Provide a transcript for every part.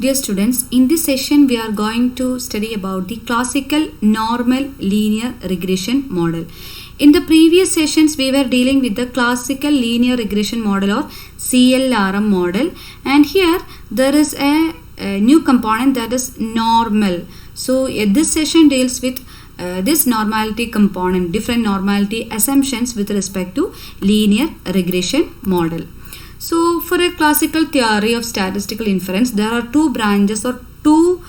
Dear students, in this session we are going to study about the classical normal linear regression model. In the previous sessions we were dealing with the classical linear regression model or CLRM model, and here there is a new component, that is normal. So this session deals with this normality component, different normality assumptions with respect to linear regression model. So for a classical theory of statistical inference, there are two branches or two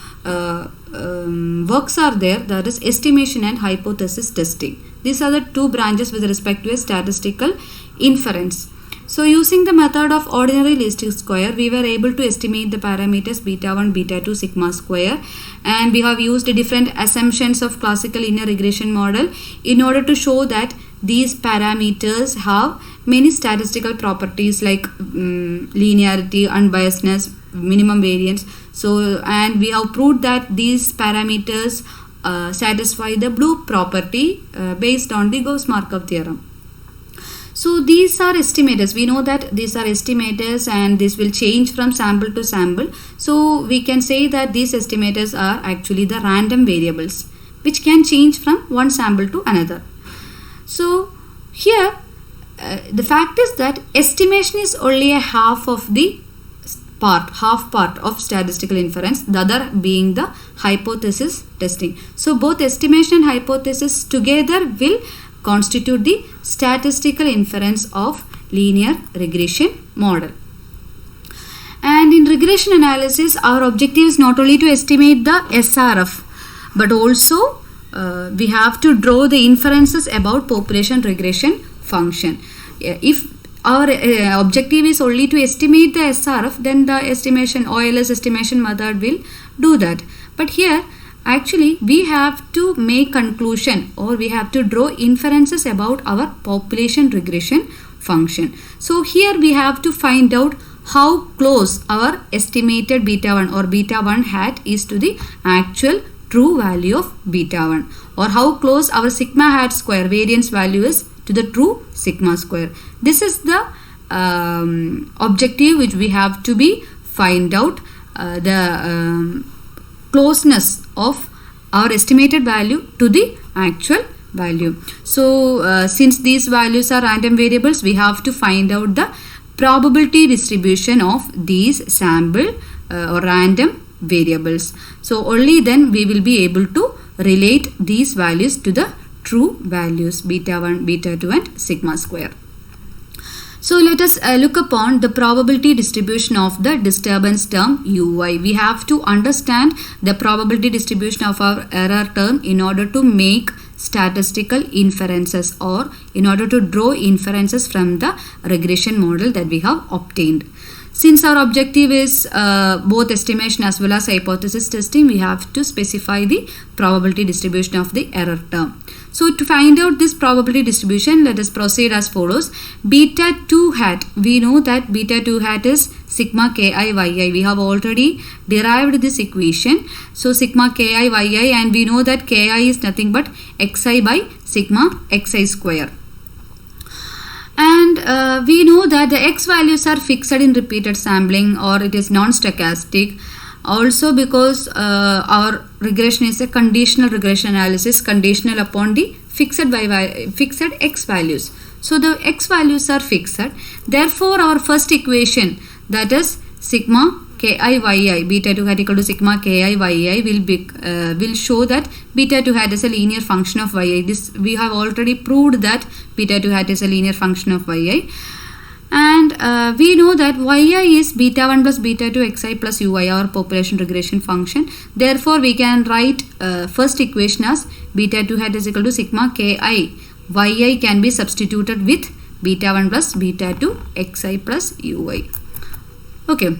works are there, that is estimation and hypothesis testing. These are the two branches with respect to a statistical inference. So using the method of ordinary least square, we were able to estimate the parameters beta 1, beta 2, sigma square, and we have used different assumptions of classical linear regression model in order to show that these parameters have many statistical properties like linearity, unbiasedness, minimum variance. So, and we have proved that these parameters satisfy the blue property based on the Gauss-Markov theorem. So these are estimators. We know that these are estimators and this will change from sample to sample. So we can say that these estimators are actually the random variables which can change from one sample to another. So here the fact is that estimation is only a half of the half part of statistical inference, the other being the hypothesis testing. So both estimation and hypothesis together will constitute the statistical inference of linear regression model. And in regression analysis, our objective is not only to estimate the SRF, but also we have to draw the inferences about population regression function. If our objective is only to estimate the SRF, then the estimation OLS estimation method will do that. But here actually we have to make conclusion, or we have to draw inferences about our population regression function. So here we have to find out how close our estimated beta 1 or beta 1 hat is to the actual true value of beta 1, or how close our sigma hat square variance value is to the true sigma square. This is the objective which we have to be find out the closeness of our estimated value to the actual value. So since these values are random variables, we have to find out the probability distribution of these sample or random variables. So only then we will be able to relate these values to the true values beta 1, beta 2 and sigma square. So let us look upon the probability distribution of the disturbance term Ui. We have to understand the probability distribution of our error term in order to make statistical inferences, or in order to draw inferences from the regression model that we have obtained. Since our objective is both estimation as well as hypothesis testing, we have to specify the probability distribution of the error term. So to find out this probability distribution, let us proceed as follows. Beta 2 hat, we know that beta 2 hat is sigma ki yi. We have already derived this equation. So sigma ki yi, and we know that ki is nothing but xi by sigma xi square. And we know that the x values are fixed in repeated sampling, or it is non-stochastic. Also because our regression is a conditional regression analysis, conditional upon the fixed x values. So the x values are fixed. Therefore our first equation, that is sigma ki yi, beta 2 hat equal to sigma ki yi will show that beta 2 hat is a linear function of yi. This we have already proved that beta 2 hat is a linear function of yi. And we know that yi is beta 1 plus beta 2 xi plus ui, our population regression function. Therefore we can write first equation as beta 2 hat is equal to sigma ki yi can be substituted with beta 1 plus beta 2 xi plus ui. Okay.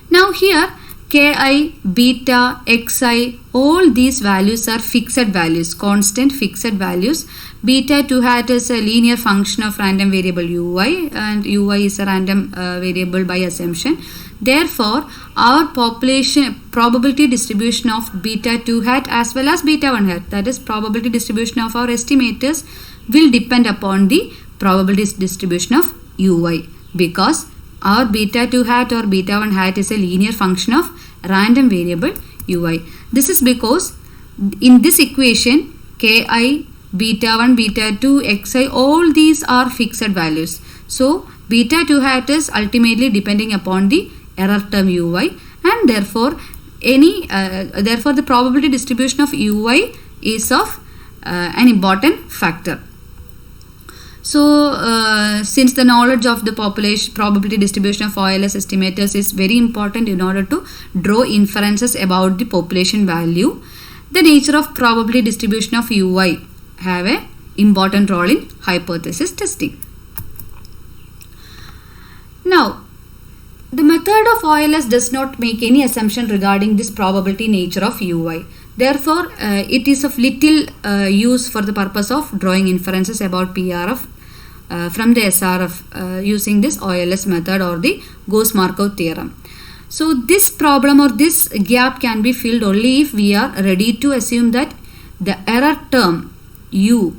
Now here ki, beta, xi, all these values are fixed values, constant fixed values. Beta 2 hat is a linear function of random variable ui, and ui is a random variable by assumption. Therefore our probability distribution of beta 2 hat as well as beta 1 hat, that is probability distribution of our estimators, will depend upon the probability distribution of ui, because our beta 2 hat or beta 1 hat is a linear function of random variable ui. This is because in this equation ki, beta 1, beta 2, xi, all these are fixed values. So beta 2 hat is ultimately depending upon the error term ui, and therefore therefore the probability distribution of ui is of an important factor. So since the knowledge of the population probability distribution of OLS estimators is very important in order to draw inferences about the population value, the nature of probability distribution of ui have a important role in hypothesis testing. Now, the method of OLS does not make any assumption regarding this probability nature of ui. Therefore, it is of little use for the purpose of drawing inferences about PRF from the SRF using this OLS method or the Gauss-Markov theorem. So this problem or this gap can be filled only if we are ready to assume that the error term u,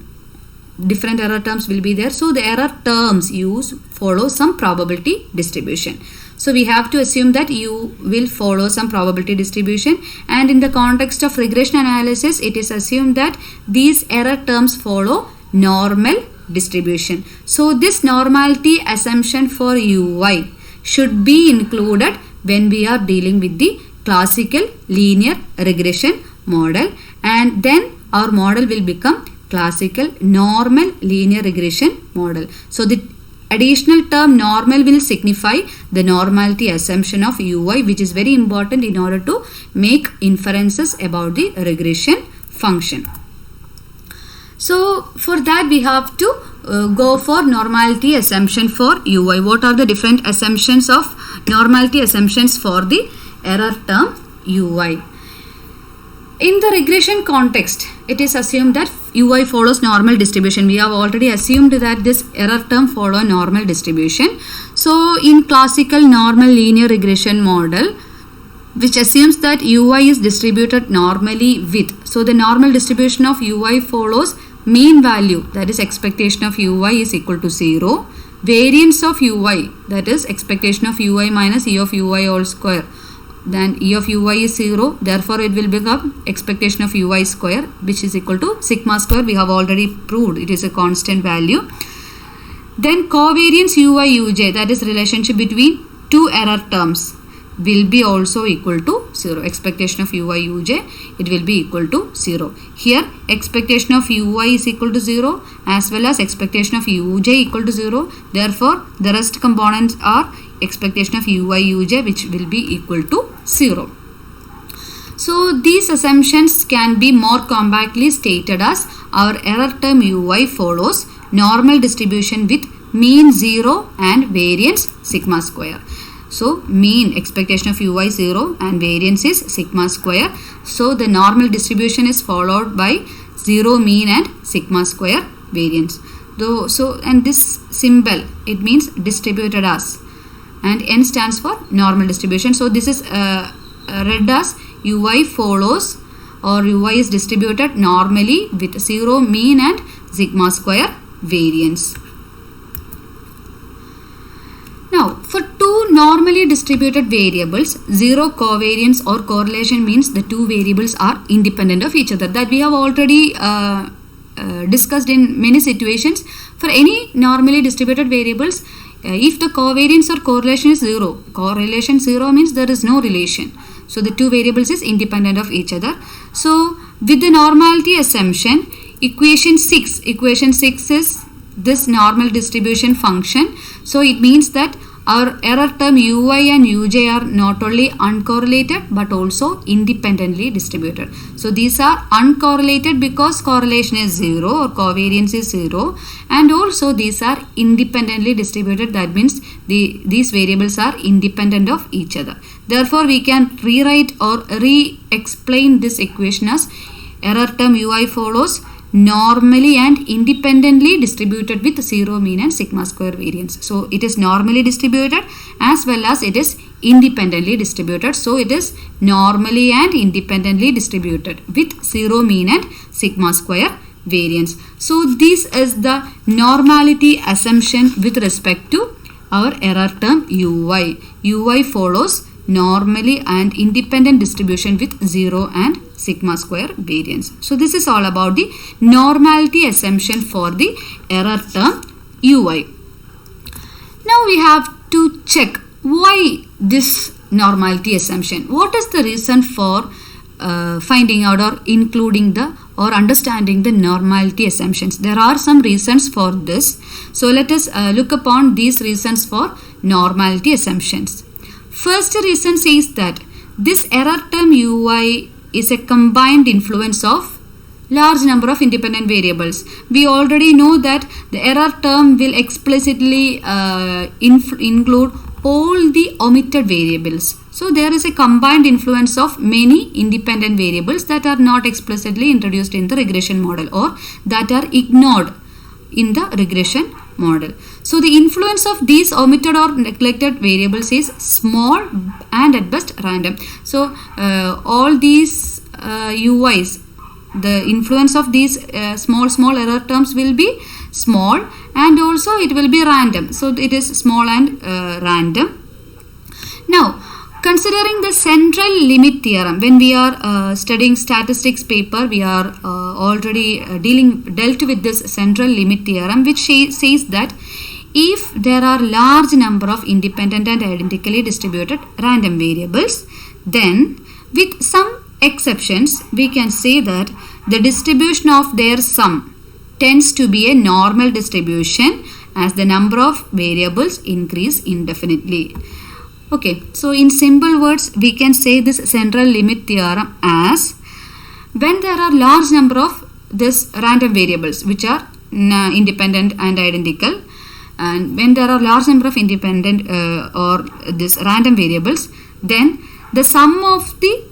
different error terms will be there. So the error terms u follow some probability distribution. So we have to assume that u will follow some probability distribution, and in the context of regression analysis it is assumed that these error terms follow normal distribution. So this normality assumption for ui should be included when we are dealing with the classical linear regression model, and then our model will become classical normal linear regression model. So the additional term normal will signify the normality assumption of ui, which is very important in order to make inferences about the regression function. So for that we have to go for normality assumption for ui. What are the different assumptions of normality assumptions for the error term ui? In the regression context, it is assumed that ui follows normal distribution. We have already assumed that this error term follow normal distribution. So in classical normal linear regression model, which assumes that ui is distributed normally with, so the normal distribution of ui follows mean value, that is expectation of ui is equal to 0, variance of ui, that is expectation of ui minus e of ui all square, then e of ui is 0, therefore it will become expectation of ui square, which is equal to sigma square. We have already proved it is a constant value. Then covariance ui uj, that is relationship between two error terms, will be also equal to 0. Expectation of ui uj, it will be equal to 0. Here expectation of ui is equal to 0 as well as expectation of uj equal to 0. Therefore the rest components are expectation of ui uj, which will be equal to 0. So these assumptions can be more compactly stated as our error term ui follows normal distribution with mean 0 and variance sigma square. So mean expectation of ui 0 and variance is sigma square. So the normal distribution is followed by 0 mean and sigma square variance. And this symbol, it means distributed as, and n stands for normal distribution. So this is read as ui follows or ui is distributed normally with 0 mean and sigma square variance. Now, for two normally distributed variables, zero covariance or correlation means the two variables are independent of each other. That we have already discussed in many situations. For any normally distributed variables, if the covariance or correlation is 0, correlation 0 means there is no relation. So the two variables is independent of each other. So with the normality assumption, equation 6 is this normal distribution function. So it means that our error term ui and uj are not only uncorrelated but also independently distributed. So these are uncorrelated because correlation is 0 or covariance is 0, and also these are independently distributed. That means these variables are independent of each other. Therefore we can rewrite or re-explain this equation as error term ui follows normally and independently distributed with 0 mean and sigma square variance. So it is normally distributed as well as it is independently distributed. So it is normally and independently distributed with 0 mean and sigma square variance. So this is the normality assumption with respect to our error term Uy. Uy follows normally and independent distribution with 0 and sigma square variance. So this is all about the normality assumption for the error term Uy. Now we have to check why this normality assumption. What is the reason for finding out or including the or understanding the normality assumptions? There are some reasons for this. So let us look upon these reasons for normality assumptions. First reason says that this error term Uy is a combined influence of large number of independent variables. We already know that the error term will explicitly include all the omitted variables. So there is a combined influence of many independent variables that are not explicitly introduced in the regression model or that are ignored in the regression model. So the influence of these omitted or neglected variables is small and at best random. So all these Uys, the influence of these small error terms will be small and also it will be random. So it is small and random. Now considering the central limit theorem, when we are studying statistics paper, we are already dealt with this central limit theorem, which says that if there are large number of independent and identically distributed random variables, then with some exceptions we can say that the distribution of their sum tends to be a normal distribution as the number of variables increase indefinitely. Okay, so in simple words we can say this central limit theorem as when there are large number of this random variables which are independent and identical, and when there are large number of independent or this random variables, then the sum of the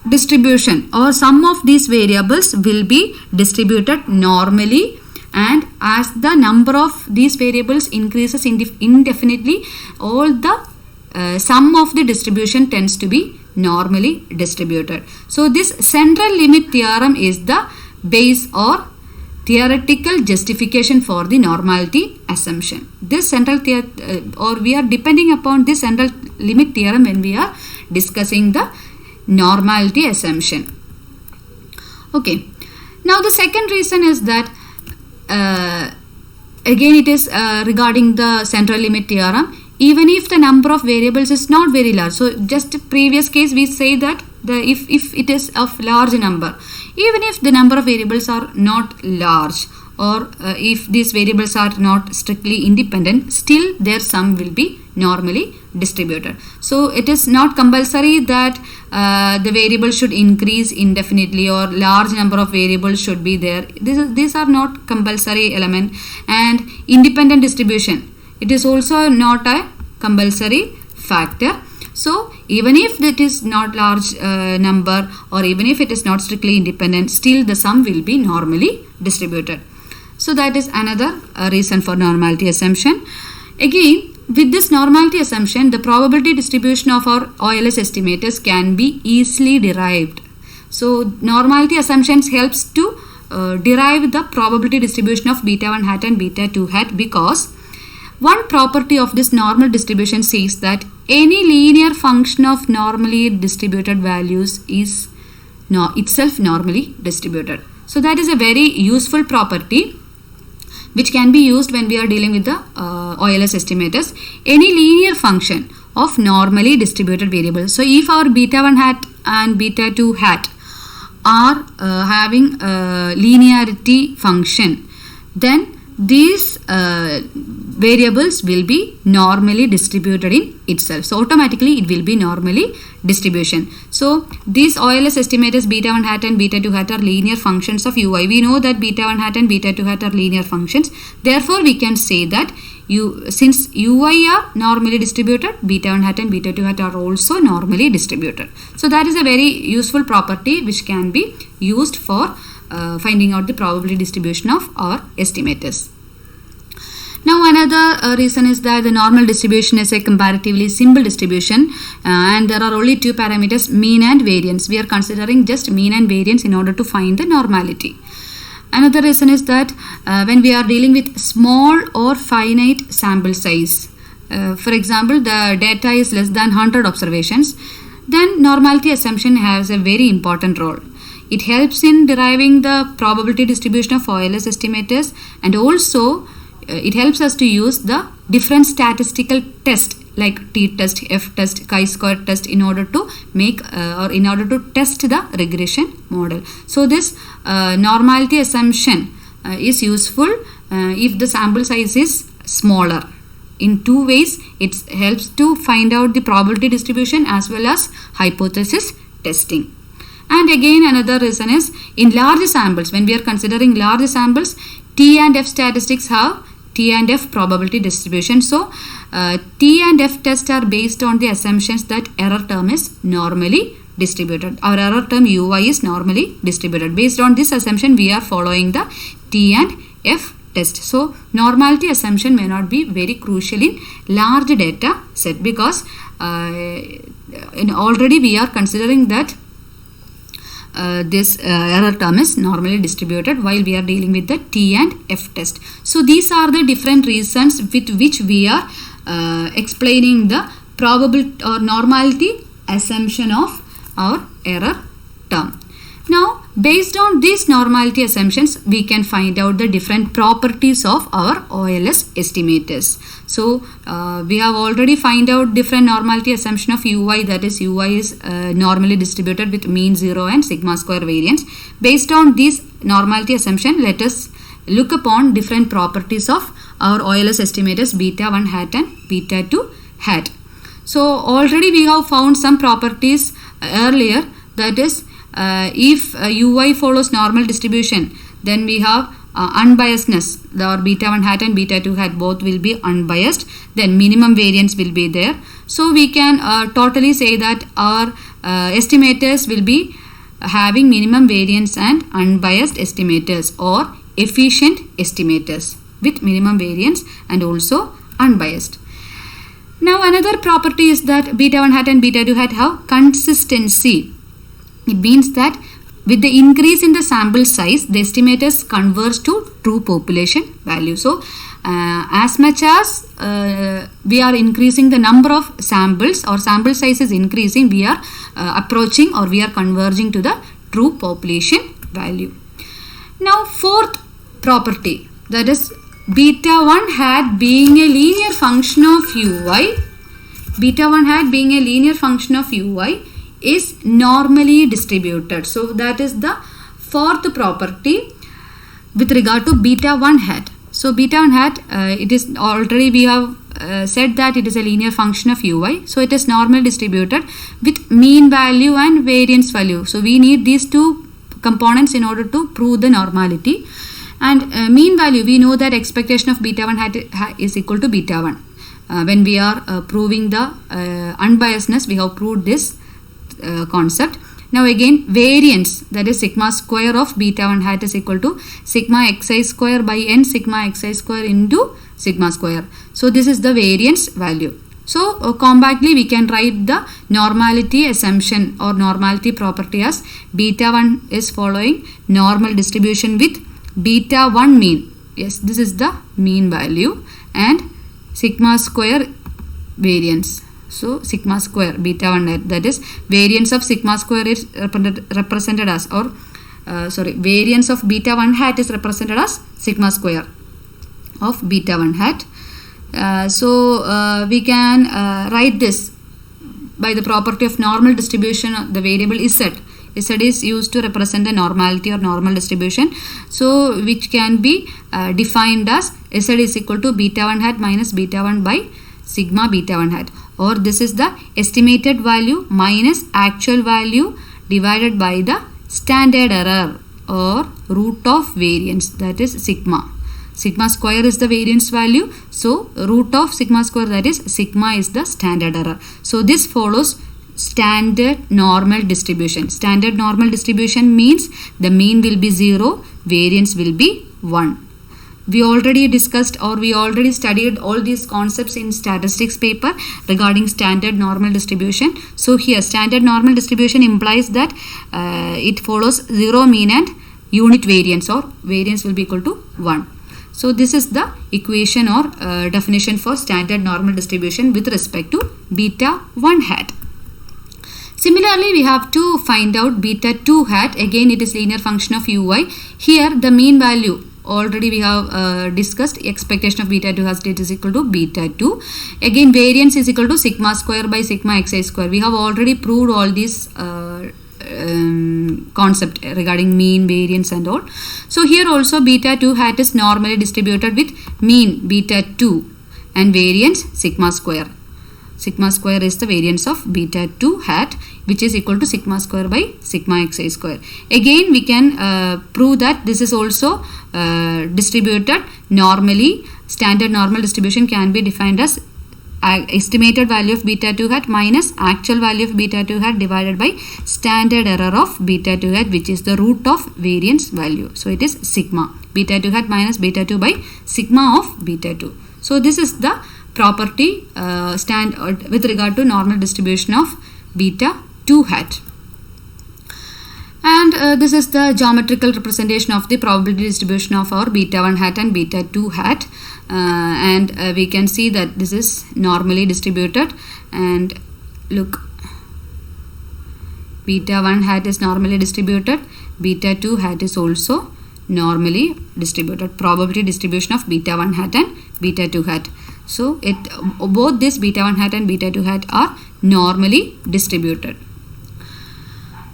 distribution or sum of these variables will be distributed normally, and as the number of these variables increases indefinitely, all the sum of the distribution tends to be normally distributed. So this central limit theorem is the base or theoretical justification for the normality assumption. This central or we are depending upon this central limit theorem when we are discussing the normality assumption. Okay, now the second reason is that again it is regarding the central limit theorem. Even if the number of variables is not very large, so just previous case we say that if it is of large number, even if the number of variables are not large or if these variables are not strictly independent, still their sum will be normally distributed. So it is not compulsory that the variable should increase indefinitely or large number of variables should be there. These are not compulsory element. And independent distribution, it is also not a compulsory factor. So even if it is not large number or even if it is not strictly independent, still the sum will be normally distributed. So that is another reason for normality assumption. Again, with this normality assumption, the probability distribution of our OLS estimators can be easily derived. So normality assumptions helps to derive the probability distribution of beta 1 hat and beta 2 hat, because one property of this normal distribution says that any linear function of normally distributed values is itself normally distributed. So that is a very useful property which can be used when we are dealing with the OLS estimators. Any linear function of normally distributed variables. So if our beta 1 hat and beta 2 hat are having a linearity function, then these variables will be normally distributed in itself. So automatically it will be normally distribution. So these OLS estimators beta 1 hat and beta 2 hat are linear functions of Ui. We know that beta 1 hat and beta 2 hat are linear functions. Therefore we can say that since Ui are normally distributed, beta 1 hat and beta 2 hat are also normally distributed. So that is a very useful property which can be used for finding out the probability distribution of our estimators. Now another reason is that the normal distribution is a comparatively simple distribution and there are only two parameters, mean and variance. We are considering just mean and variance in order to find the normality. Another reason is that when we are dealing with small or finite sample size, for example, the data is less than 100 observations, then normality assumption has a very important role. It helps in deriving the probability distribution of OLS estimators, and also it helps us to use the different statistical tests like t-test, f-test, chi-square test in order to make or in order to test the regression model. So this normality assumption is useful if the sample size is smaller. In two ways, it helps to find out the probability distribution as well as hypothesis testing. And again, another reason is in large samples, when we are considering large samples, T and F statistics have T and F probability distribution. So T and F tests are based on the assumptions that error term is normally distributed. Our error term Uy is normally distributed. Based on this assumption, we are following the T and F test. So normality assumption may not be very crucial in large data set, because already we are considering that this error term is normally distributed while we are dealing with the T and F test. So these are the different reasons with which we are explaining the probability or normality assumption of our error term. Now, based on these normality assumptions, we can find out the different properties of our OLS estimators. So we have already find out different normality assumption of Uy, that is Uy is normally distributed with mean 0 and sigma square variance. Based on this normality assumption, let us look upon different properties of our OLS estimators beta 1 hat and beta 2 hat. So already we have found some properties earlier, that is if Uy follows normal distribution, then we have unbiasedness. Our beta 1 hat and beta 2 hat both will be unbiased. Then minimum variance will be there. So we can totally say that our estimators will be having minimum variance and unbiased estimators, or efficient estimators with minimum variance and also unbiased. Now another property is that beta 1 hat and beta 2 hat have consistency. It means that with the increase in the sample size, the estimators converge to true population value. So as much as we are increasing the number of samples, or sample size is increasing, we are approaching or we are converging to the true population value. Now fourth property, that is beta 1 hat being a linear function of Uy, beta 1 hat being a linear function of Uy is normally distributed. So that is the fourth property with regard to beta 1 hat. So beta 1 hat, it is already we have said that it is a linear function of Uy. So it is normally distributed with mean value and variance value. So we need these two components in order to prove the normality. And mean value, we know that expectation of beta 1 hat is equal to beta 1. When we are proving the unbiasedness, we have proved this concept. Now again, variance, that is sigma square of beta 1 hat is equal to sigma xi square by n sigma xi square into sigma square. So this is the variance value. So compactly we can write the normality assumption or normality property as beta 1 is following normal distribution with beta 1 mean. Yes, this is the mean value, and sigma square variance. So sigma square beta 1 hat, that is variance of sigma square is represented as, or variance of beta 1 hat is represented as sigma square of beta 1 hat. So we can write this by the property of normal distribution of the variable Z. Z is used to represent a normality or normal distribution, so which can be defined as Z is equal to beta 1 hat minus beta 1 by sigma beta 1 hat, or this is the estimated value minus actual value divided by the standard error or root of variance, that is sigma. Sigma square is the variance value, so root of sigma square, that is sigma, is the standard error. So this follows standard normal distribution. Standard normal distribution means the mean will be 0, variance will be 1. We already discussed or we already studied all these concepts in statistics paper regarding standard normal distribution. So here standard normal distribution implies that it follows 0 mean and unit variance, or variance will be equal to 1. So this is the equation or definition for standard normal distribution with respect to beta 1 hat. Similarly, we have to find out beta 2 hat. Again, it is linear function of ui. Here the mean value already we have discussed. Expectation of beta 2 hat is equal to beta 2. Again, variance is equal to sigma square by sigma xi square. We have already proved all these concept regarding mean, variance and all. So here also beta 2 hat is normally distributed with mean beta 2 and variance sigma square. Sigma square is the variance of beta 2 hat, which is equal to sigma square by sigma xi square. Again, we can prove that this is also distributed normally. Standard normal distribution can be defined as estimated value of beta 2 hat minus actual value of beta 2 hat divided by standard error of beta 2 hat, which is the root of variance value. So it is sigma. Beta 2 hat minus beta 2 by sigma of beta 2. So this is the property with regard to normal distribution of beta 2 hat. And this is the geometrical representation of the probability distribution of our beta 1 hat and beta 2 hat. And we can see that this is normally distributed, and look, beta 1 hat is normally distributed, beta 2 hat is also normally distributed. Probability distribution of beta 1 hat and beta 2 hat. So both this beta 1 hat and beta 2 hat are normally distributed.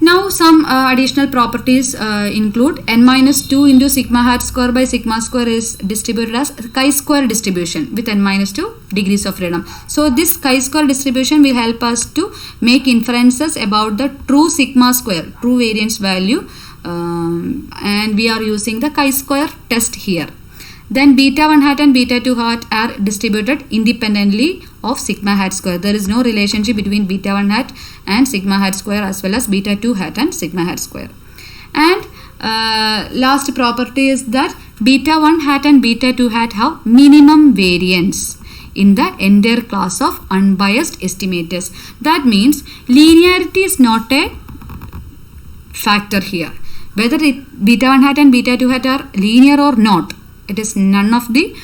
Now some additional properties include n minus 2 into sigma hat square by sigma square is distributed as chi-square distribution with n minus 2 degrees of freedom. So this chi-square distribution will help us to make inferences about the true sigma square, true variance value, and we are using the chi-square test here. Then beta 1 hat and beta 2 hat are distributed independently of sigma hat square. There is no relationship between beta 1 hat and sigma hat square as well as beta 2 hat and sigma hat square. And last property is that beta 1 hat and beta 2 hat have minimum variance in the entire class of unbiased estimators. That means linearity is not a factor here. Whether beta 1 hat and beta 2 hat are linear or not, it is none of the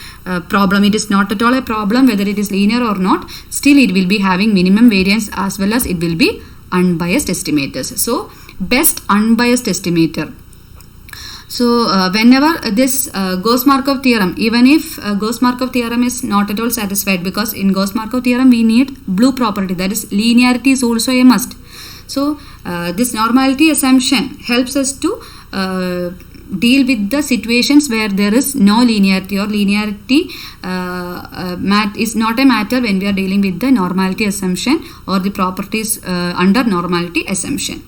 problem. It is not at all a problem whether it is linear or not. Still it will be having minimum variance as well as it will be unbiased estimators. So best unbiased estimator. So whenever this Gauss-Markov theorem, even if Gauss-Markov theorem is not at all satisfied, because in Gauss-Markov theorem we need blue property, that is linearity is also a must. So this normality assumption helps us to deal with the situations where there is no linearity, or linearity is not a matter when we are dealing with the normality assumption or the properties under normality assumption.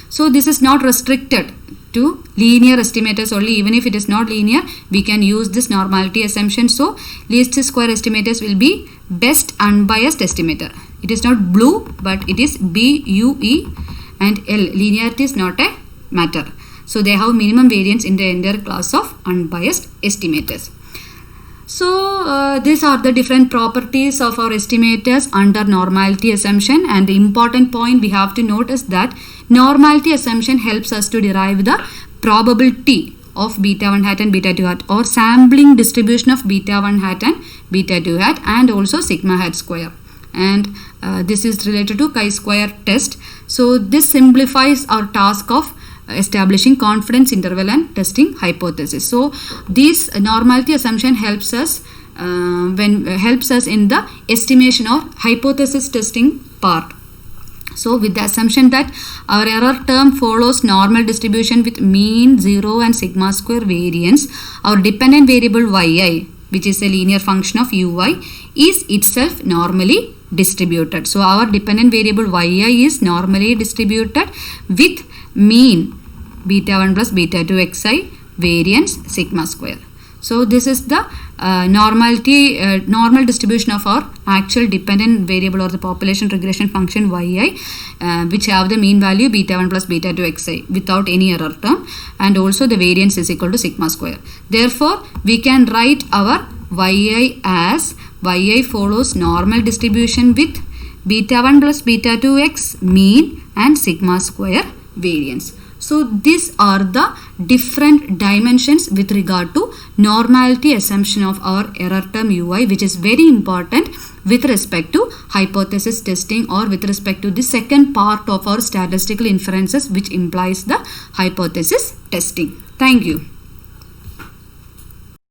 So this is not restricted to linear estimators only. Even if it is not linear, we can use this normality assumption. So least square estimators will be best unbiased estimator. It is not blue, but it is BUE and L. Linearity is not a matter. So they have minimum variance in the entire class of unbiased estimators. So these are the different properties of our estimators under normality assumption, and the important point we have to note is that normality assumption helps us to derive the probability of beta 1 hat and beta 2 hat, or sampling distribution of beta 1 hat and beta 2 hat, and also sigma hat square. And this is related to chi-square test. So this simplifies our task of establishing confidence interval and testing hypothesis. So this normality assumption helps us in the estimation or hypothesis testing part. So with the assumption that our error term follows normal distribution with mean, 0 and sigma square variance, our dependent variable yi, which is a linear function of ui, is itself normally distributed. So our dependent variable yi is normally distributed with mean beta 1 plus beta 2 xi, variance sigma square. So this is the normal distribution of our actual dependent variable or the population regression function yi, which have the mean value beta 1 plus beta 2 xi without any error term, and also the variance is equal to sigma square. Therefore we can write our yi as yi follows normal distribution with beta 1 plus beta 2 x mean and sigma square variance. So these are the different dimensions with regard to normality assumption of our error term ui, which is very important with respect to hypothesis testing or with respect to the second part of our statistical inferences, which implies the hypothesis testing. Thank you.